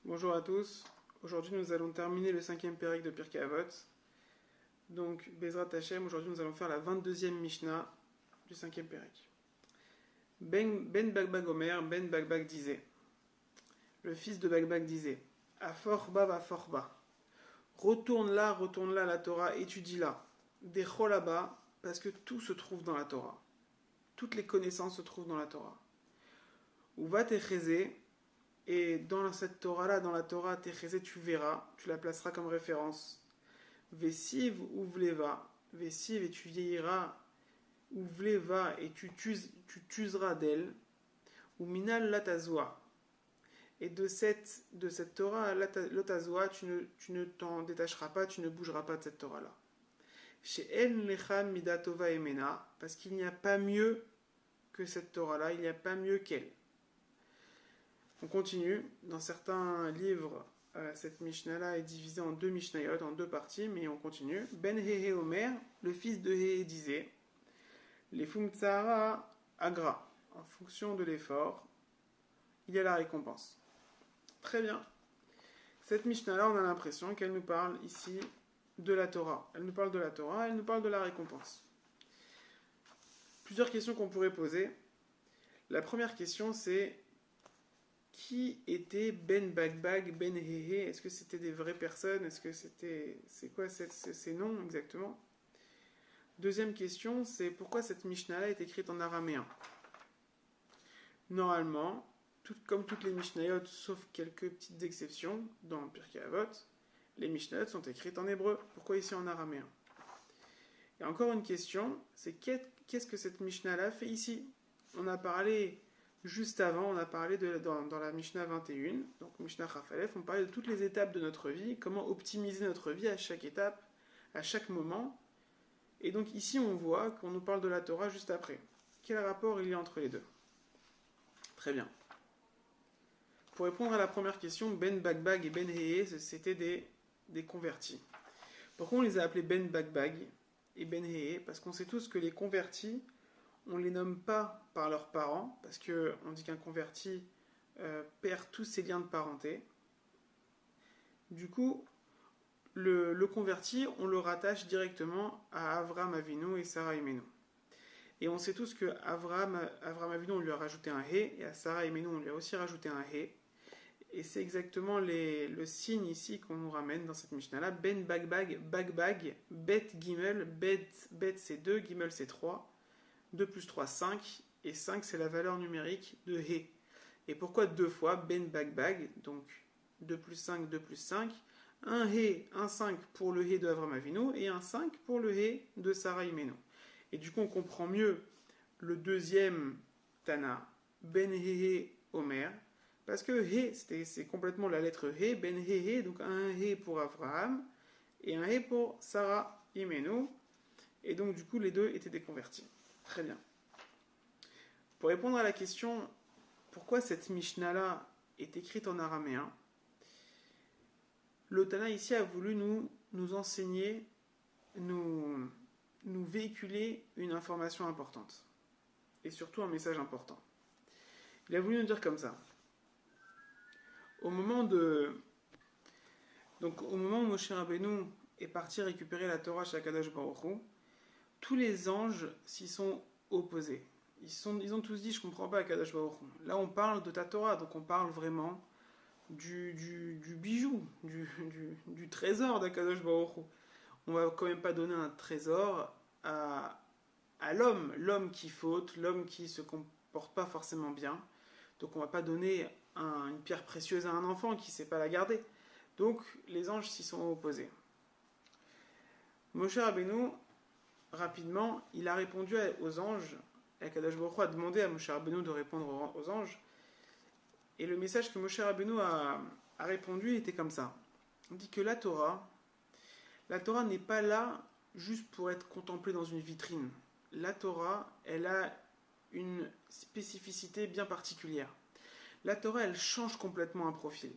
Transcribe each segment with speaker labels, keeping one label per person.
Speaker 1: Bonjour à tous. Aujourd'hui, nous allons terminer le cinquième pérek de Pirkei Avot. Donc, Bezrat Hashem, aujourd'hui, nous allons faire la 22e Mishnah du cinquième pérek. Ben Bagbag Omer, Ben Bagbag disait, le fils de Bagbag disait, à Forba va Forba, retourne là la Torah, étudie-la. Décho là-bas, parce que tout se trouve dans la Torah. Toutes les connaissances se trouvent dans la Torah. Ou va Techezé, et dans cette Torah-là, dans la Torah, Techezé, tu verras, tu la placeras comme référence. Vesiv ou Vleva, Vesiv et tu vieilliras, ou Vleva et tu t'useras d'elle, ou Minal Latazwa. Et de cette Torah, Latazwa, tu ne t'en détacheras pas, tu ne bougeras pas de cette Torah-là. Chez El Lecham Midatova Emena, parce qu'il n'y a pas mieux que cette Torah-là, il n'y a pas mieux qu'elle. On continue. Dans certains livres, cette Mishnah-là est divisée en deux Mishnayot, en deux parties, mais on continue. Ben Hehe Omer, le fils de Hehe disait, les Fumtsara Agra, en fonction de l'effort, il y a la récompense. Très bien. Cette Mishnah-là, on a l'impression qu'elle nous parle ici de la Torah. Elle nous parle de la Torah, elle nous parle de la récompense. Plusieurs questions qu'on pourrait poser. La première question, c'est qui était Ben Bagbag, Ben Hehe? Est-ce que c'était des vraies personnes? Est-ce que c'était... C'est quoi ces noms exactement? Deuxième question, c'est pourquoi cette Mishnah-là est écrite en araméen? Normalement, comme toutes les Mishnayot, sauf quelques petites exceptions, dans Pirkei Avot, les Mishnayot sont écrites en hébreu. Pourquoi ici en araméen? Et encore une question, c'est qu'est-ce que cette Mishnah-là fait ici? On a parlé... Juste avant, on a parlé dans la Mishnah 21, donc Mishnah Chafalef, on parlait de toutes les étapes de notre vie, comment optimiser notre vie à chaque étape, à chaque moment. Et donc ici, on voit qu'on nous parle de la Torah juste après. Quel rapport il y a entre les deux? Très bien. Pour répondre à la première question, Ben Bagbag et Ben Hehe, c'était des convertis. Pourquoi on les a appelés Ben Bagbag et Ben Hehe? Parce qu'on sait tous que les convertis, on ne les nomme pas par leurs parents, parce qu'on dit qu'un converti perd tous ses liens de parenté. Du coup, le converti, on le rattache directement à Avram Avinu et Sarah Imenu. Et on sait tous que Avram Avinu, on lui a rajouté un He, et à Sarah Imenu, on lui a aussi rajouté un He. Et c'est exactement le signe ici qu'on nous ramène dans cette Mishnah-là. Ben Bagbag, Bagbag, Bet Gimel, Bet c'est 2, Gimel c'est 3. 2 plus 3, 5, et 5 c'est la valeur numérique de He. Et pourquoi deux fois Ben Bagbag, donc 2 plus 5, 2 plus 5, un He, un 5 pour le He de Avram Avinu, et un 5 pour le He de Sarah Imenu. Et du coup on comprend mieux le deuxième Tana, Ben Hehe Omer, parce que He, c'est complètement la lettre He, Ben Hehe, donc un He pour Avraham, et un He pour Sarah Imenu, et donc du coup les deux étaient des convertis. Très bien. Pour répondre à la question pourquoi cette Mishnah-là est écrite en araméen, le Tana ici a voulu nous enseigner, nous véhiculer une information importante. Et surtout un message important. Il a voulu nous dire comme ça. Au moment où Moshe Rabbeinu est parti récupérer la Torah chez Akadosh Baruch Hu, tous les anges s'y sont opposés. Ils ont tous dit, je ne comprends pas Akadosh Baruch Hu. Là, on parle de ta Torah, donc on parle vraiment du bijou, du trésor d'Akadosh Baruch Hu. On ne va quand même pas donner un trésor à l'homme qui faute, l'homme qui ne se comporte pas forcément bien. Donc on ne va pas donner une pierre précieuse à un enfant qui ne sait pas la garder. Donc les anges s'y sont opposés. Moshe Rabbeinu, rapidement, il a répondu aux anges. Akadosh Baruch Hu a demandé à Moshe Rabbeinu de répondre aux anges. Et le message que Moshe Rabbeinu a répondu était comme ça. On dit que la Torah n'est pas là juste pour être contemplée dans une vitrine. La Torah, elle a une spécificité bien particulière. La Torah, elle change complètement un profil.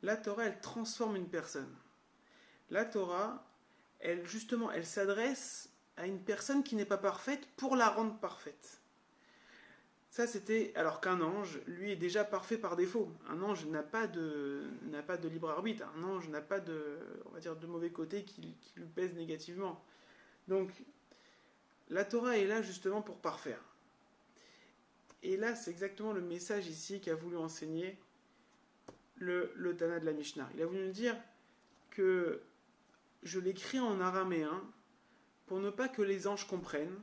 Speaker 1: La Torah, elle transforme une personne. La Torah, elle s'adresse à une personne qui n'est pas parfaite pour la rendre parfaite. Ça, c'était alors qu'un ange, lui, est déjà parfait par défaut. Un ange n'a pas de libre arbitre. Un ange n'a pas de, on va dire, de mauvais côté qui lui pèse négativement. Donc, la Torah est là justement pour parfaire. Et là, c'est exactement le message ici qu'a voulu enseigner le Tana de la Mishnah. Il a voulu nous dire que je l'écris en araméen pour ne pas que les anges comprennent,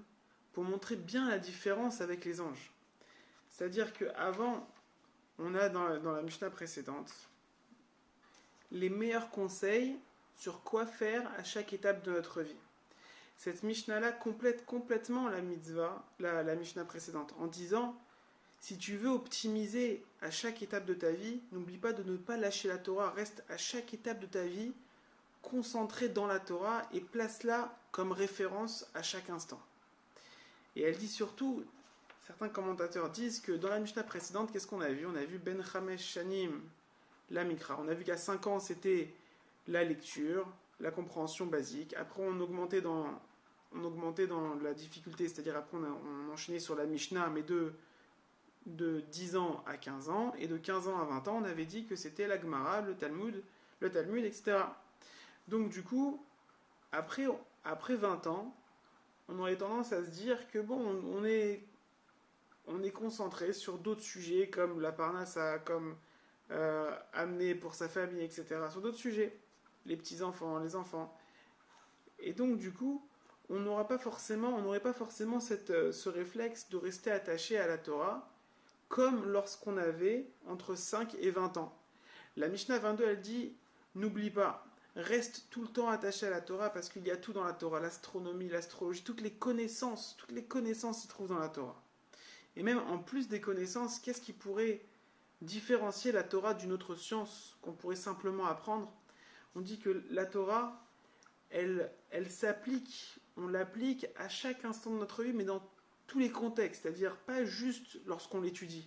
Speaker 1: pour montrer bien la différence avec les anges. C'est-à-dire qu'avant, on a dans la Mishnah précédente les meilleurs conseils sur quoi faire à chaque étape de notre vie. Cette Mishnah-là complète complètement la mitzvah, la Mishnah précédente, en disant si tu veux optimiser à chaque étape de ta vie, n'oublie pas de ne pas lâcher la Torah, reste à chaque étape de ta vie concentré dans la Torah et place-la comme référence à chaque instant. Et elle dit surtout, certains commentateurs disent que dans la Mishnah précédente, qu'est-ce qu'on a vu? On a vu Ben Chamesh Shanim, la Mikra. On a vu qu'à 5 ans, c'était la lecture, la compréhension basique. Après, on augmentait dans la difficulté, c'est-à-dire après, on enchaînait sur la Mishnah, mais de 10 ans à 15 ans, et de 15 ans à 20 ans, on avait dit que c'était la Gemara, le Talmud, etc. Donc du coup, après 20 ans, on aurait tendance à se dire que bon, on est concentré sur d'autres sujets comme la parnassa, comme amener pour sa famille, etc. Sur d'autres sujets, les petits-enfants, les enfants. Et donc du coup, on n'aurait pas forcément ce réflexe de rester attaché à la Torah comme lorsqu'on avait entre 5 et 20 ans. La Mishnah 22, elle dit, n'oublie pas, reste tout le temps attaché à la Torah parce qu'il y a tout dans la Torah, l'astronomie, l'astrologie, toutes les connaissances s'y trouvent dans la Torah. Et même en plus des connaissances, qu'est-ce qui pourrait différencier la Torah d'une autre science qu'on pourrait simplement apprendre? On dit que la Torah, elle s'applique, on l'applique à chaque instant de notre vie, mais dans tous les contextes, c'est-à-dire pas juste lorsqu'on l'étudie,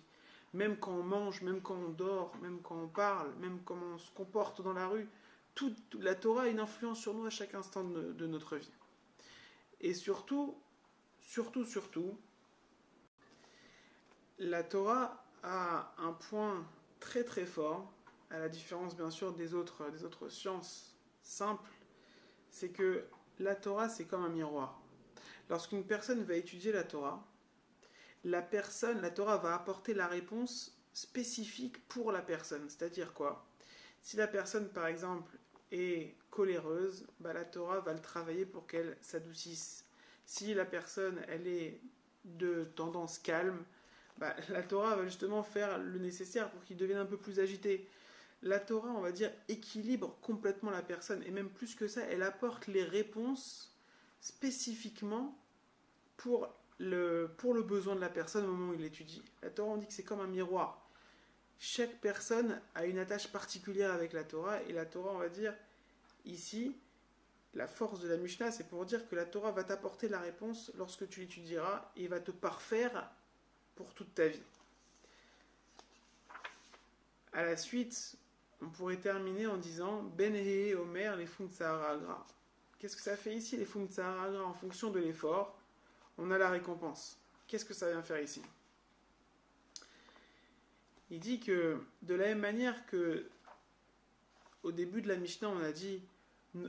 Speaker 1: même quand on mange, même quand on dort, même quand on parle, même comment on se comporte dans la rue, la Torah a une influence sur nous à chaque instant de notre vie. Et surtout, la Torah a un point très très fort, à la différence bien sûr des autres sciences simples, c'est que la Torah c'est comme un miroir. Lorsqu'une personne va étudier la Torah va apporter la réponse spécifique pour la personne. C'est-à-dire quoi? Si la personne, par exemple, est coléreuse, la Torah va le travailler pour qu'elle s'adoucisse. Si la personne, elle est de tendance calme, la Torah va justement faire le nécessaire pour qu'il devienne un peu plus agité. La Torah, on va dire, équilibre complètement la personne. Et même plus que ça, elle apporte les réponses spécifiquement pour le besoin de la personne au moment où il l'étudie. La Torah, on dit que c'est comme un miroir. Chaque personne a une attache particulière avec la Torah, et la Torah, on va dire, ici, la force de la Mishnah, c'est pour dire que la Torah va t'apporter la réponse lorsque tu l'étudieras, et va te parfaire pour toute ta vie. À la suite, on pourrait terminer en disant Ben Hehe Omer les Fum Tsahara Agra. Qu'est-ce que ça fait ici, les Fum Tsahara Agra? En fonction de l'effort, on a la récompense. Qu'est-ce que ça vient faire ici? Il dit que de la même manière que au début de la Mishnah, on a dit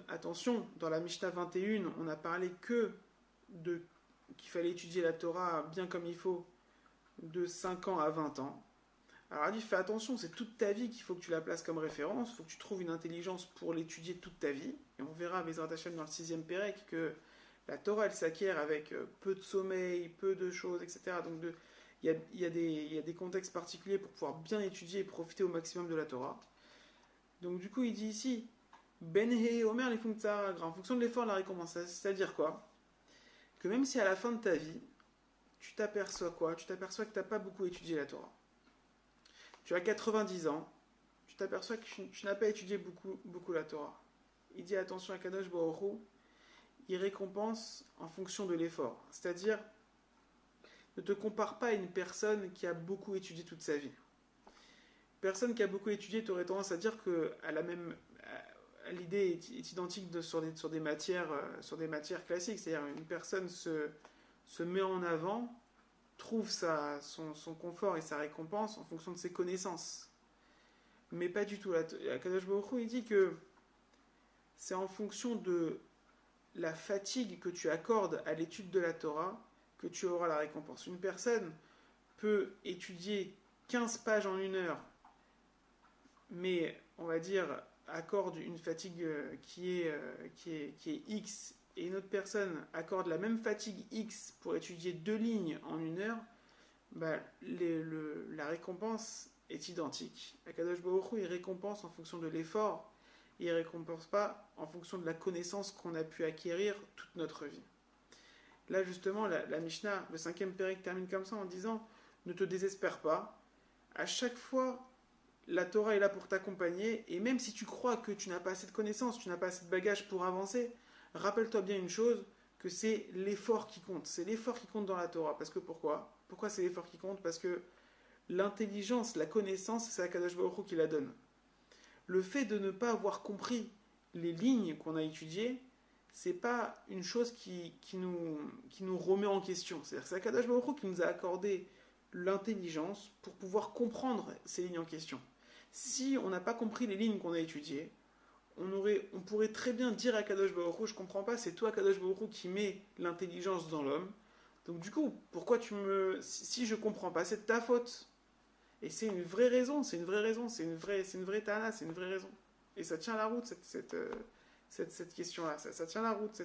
Speaker 1: attention, dans la Mishnah 21, on a parlé qu'il fallait étudier la Torah bien comme il faut de 5 ans à 20 ans. Alors il dit fais attention, c'est toute ta vie qu'il faut que tu la places comme référence, il faut que tu trouves une intelligence pour l'étudier toute ta vie. Et on verra Bezrat Hashem dans le 6e Pérec que la Torah, elle s'acquiert avec peu de sommeil, peu de choses, etc. Donc il y a des contextes particuliers pour pouvoir bien étudier et profiter au maximum de la Torah. Donc du coup, il dit ici, Ben He Omer les Fum Tsahara Agra, en fonction de l'effort, la récompense. C'est-à-dire quoi? Que même si à la fin de ta vie, tu t'aperçois quoi? Tu t'aperçois que tu n'as pas beaucoup étudié la Torah. Tu as 90 ans, tu t'aperçois que tu n'as pas étudié beaucoup la Torah. Il dit attention à Kadosh Baruch Hu, il récompense en fonction de l'effort. C'est-à-dire, ne te compare pas à une personne qui a beaucoup étudié toute sa vie. Une personne qui a beaucoup étudié, tu aurais tendance à dire que l'idée est identique sur des matières classiques. C'est-à-dire, une personne se met en avant trouve son confort et sa récompense en fonction de ses connaissances. Mais pas du tout. Akadosh Baruch Hu, il dit que c'est en fonction de la fatigue que tu accordes à l'étude de la Torah que tu auras la récompense. Une personne peut étudier 15 pages en 1 heure, mais on va dire accorde une fatigue qui est X, et une autre personne accorde la même fatigue X pour étudier 2 lignes en 1 heure, bah, la récompense est identique. Akadosh Baruch Hu, il récompense en fonction de l'effort, il ne récompense pas en fonction de la connaissance qu'on a pu acquérir toute notre vie. Là justement, la Mishnah, le 5e pérec termine comme ça en disant « Ne te désespère pas, à chaque fois, la Torah est là pour t'accompagner, et même si tu crois que tu n'as pas assez de connaissances, tu n'as pas assez de bagages pour avancer, rappelle-toi bien une chose, que c'est l'effort qui compte. C'est l'effort qui compte dans la Torah. Parce que pourquoi ? Pourquoi c'est l'effort qui compte ? Parce que l'intelligence, la connaissance, c'est Akadosh Baruch Hu qui la donne. Le fait de ne pas avoir compris les lignes qu'on a étudiées, c'est pas une chose qui nous remet en question. C'est-à-dire que c'est Akadosh Baruch Hu qui nous a accordé l'intelligence pour pouvoir comprendre ces lignes en question. Si on n'a pas compris les lignes qu'on a étudiées, on pourrait très bien dire à Akadosh Baruch Hu, je comprends pas, c'est toi Akadosh Baruch Hu qui met l'intelligence dans l'homme. Donc du coup, pourquoi si je comprends pas, c'est de ta faute. Et c'est une vraie raison, c'est une vraie tana, c'est une vraie raison. Et ça tient la route, cette question-là. Ça tient la route,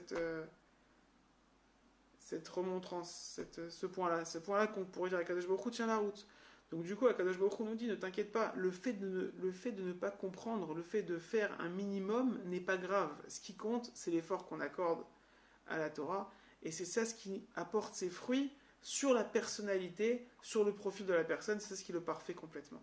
Speaker 1: cette remontrance, ce point-là qu'on pourrait dire à Akadosh Baruch Hu tient la route. Donc du coup, Akadosh Baruch Hu nous dit, ne t'inquiète pas, le fait de ne pas comprendre, le fait de faire un minimum n'est pas grave. Ce qui compte, c'est l'effort qu'on accorde à la Torah, et c'est ça ce qui apporte ses fruits sur la personnalité, sur le profil de la personne, c'est ça ce qui le parfait complètement.